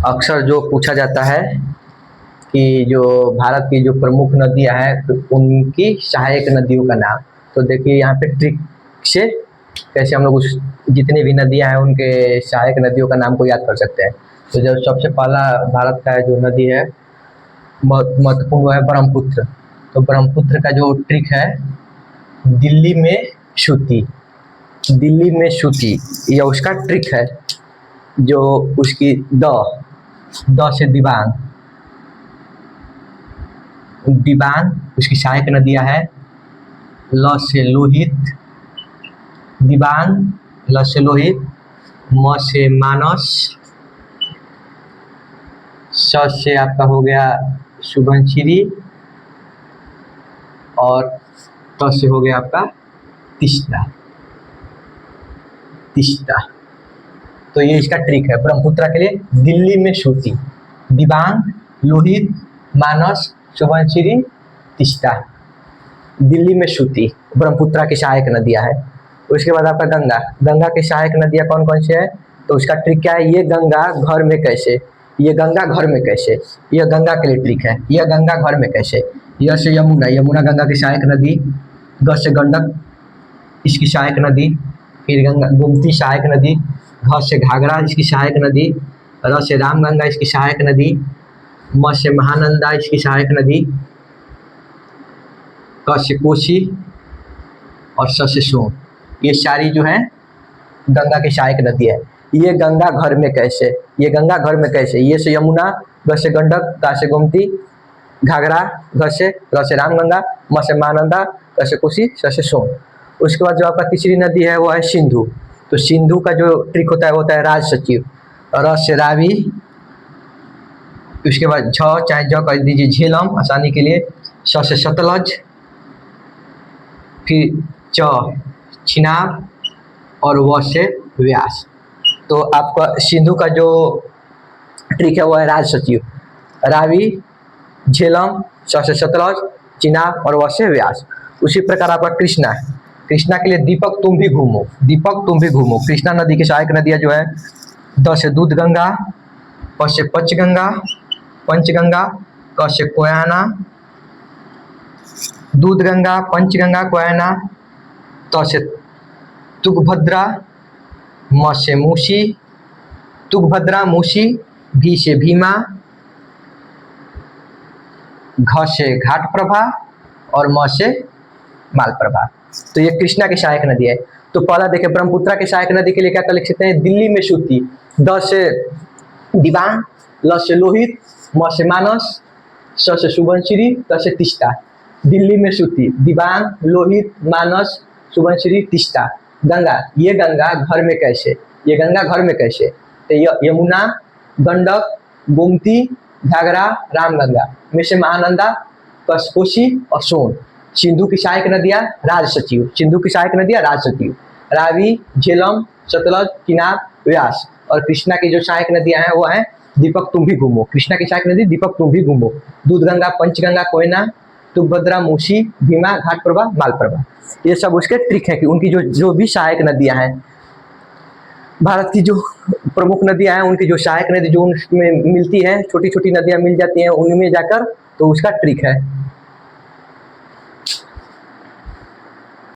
अक्सर जो पूछा जाता है कि जो भारत की जो प्रमुख नदियां हैं तो उनकी सहायक नदियों का नाम। तो देखिए यहाँ पे ट्रिक से कैसे हम लोग उस जितनी भी नदियां हैं उनके सहायक नदियों का नाम को याद कर सकते हैं। तो जब सबसे पहला भारत का जो नदी है महत्वपूर्ण वो है ब्रह्मपुत्र। तो ब्रह्मपुत्र का जो ट्रिक है, दिल्ली में श्रुति, दिल्ली में श्रुति, यह उसका ट्रिक है। जो उसकी द से दिबांग, दिबांग उसकी सहायक नदियां है। ल से लोहित, दिबांग, ल से लोहित, म से मानस, स से आपका हो गया सुबनसिरी और त से हो गया आपका तीस्ता, तीस्ता। तो ये इसका ट्रिक है ब्रह्मपुत्र के लिए, दिल्ली में श्रुति, दिबांग, लोहित, मानस, सुबनसिरी, तीस्ता। दिल्ली में श्रुति ब्रह्मपुत्र की सहायक नदियां है। उसके बाद आपका गंगा, गंगा की सहायक नदियां कौन कौन सी है? तो उसका ट्रिक क्या है? ये गंगा घर में कैसे, ये गंगा घर में कैसे, यह गंगा के लिए ट्रिक है। यह गंगा घर में कैसे, यह से यमुना, यमुना गंगा की सहायक नदी। ग से गंडक इसकी सहायक नदी, फिर गंगा गोमती सहायक नदी, घ से घाघरा इसकी सहायक नदी, र से रामगंगा इसकी सहायक नदी, म से महानंदा इसकी सहायक नदी, क से कोसी और स से सोन। ये सारी जो है गंगा की सहायक नदी है। ये गंगा घर में कैसे, ये गंगा घर में कैसे, ये से यमुना, ग से गंडक, ग से गोमती, घाघरा, घ से र से रामगंगा, म से महानंदा, क से कोसी, स से सोन। उसके बाद जो आपका तीसरी नदी है वो है सिंधु। तो सिंधु का जो ट्रिक होता है राज सचिव, र से रावी, उसके बाद झ चाहे ज कर दीजिए झेलम आसानी के लिए, स से सतलज, फिर च चिनाब और व से व्यास। तो आपका सिंधु का जो ट्रिक है वो है राज सचिव, रावी, झेलम, स से सतलज, चिनाब और व से व्यास। उसी प्रकार आपका कृष्णा, कृष्णा के लिए दीपक तुम भी घूमो, दीपक तुम भी घूमो। कृष्णा नदी की सहायक नदियां जो है द से दूध गंगा, प से पंचगंगा, पंचगंगा, क से कोयना, दूध गंगा, पंचगंगा, कोयना, त से तुंगभद्रा, म से मूसी, तुंगभद्रा मूसी, भी से भीमा, घ से घाट प्रभा और म से मालप्रभा। तो ये कृष्णा की सहायक नदी है। तो पहला देखिए ब्रह्मपुत्र की सहायक नदी के लिए क्या कर लिख सकते हैं? दिल्ली में श्रुति, द से दिबांग, ल से लोहित, म से मानस, स से सुबनसिरी, त से तीस्ता। दिल्ली में श्रुति, दिबांग, लोहित, मानस, सुबनसिरी, तीस्ता। गंगा, ये गंगा घर में कैसे, ये गंगा घर में कैसे? तो यमुना, गंडक, गोमती, घाघरा, रामगंगा में से महानंदा, कोसी और सोन। सिंधु की सहायक नदियां राज सचिव, सिंधु की सहायक नदियां राज सचिव, रावी, झेलम, सतलज, चिनाब, व्यास। और कृष्णा की जो सहायक नदियां हैं वो है दीपक तुम भी घूमो। कृष्णा की सहायक नदी दीपक तुम भी घूमो, दूध गंगा, पंचगंगा, कोयना, तुंगभद्रा, मूसी, भीमा, घाटप्रभा, मालप्रभा। ये सब उसके ट्रिक है कि उनकी जो भी सहायक नदियां हैं, भारत की जो प्रमुख नदियां हैं उनकी जो सहायक नदी जो उनमें मिलती है, छोटी छोटी नदियां मिल जाती हैं उनमें जाकर, तो उसका ट्रिक है।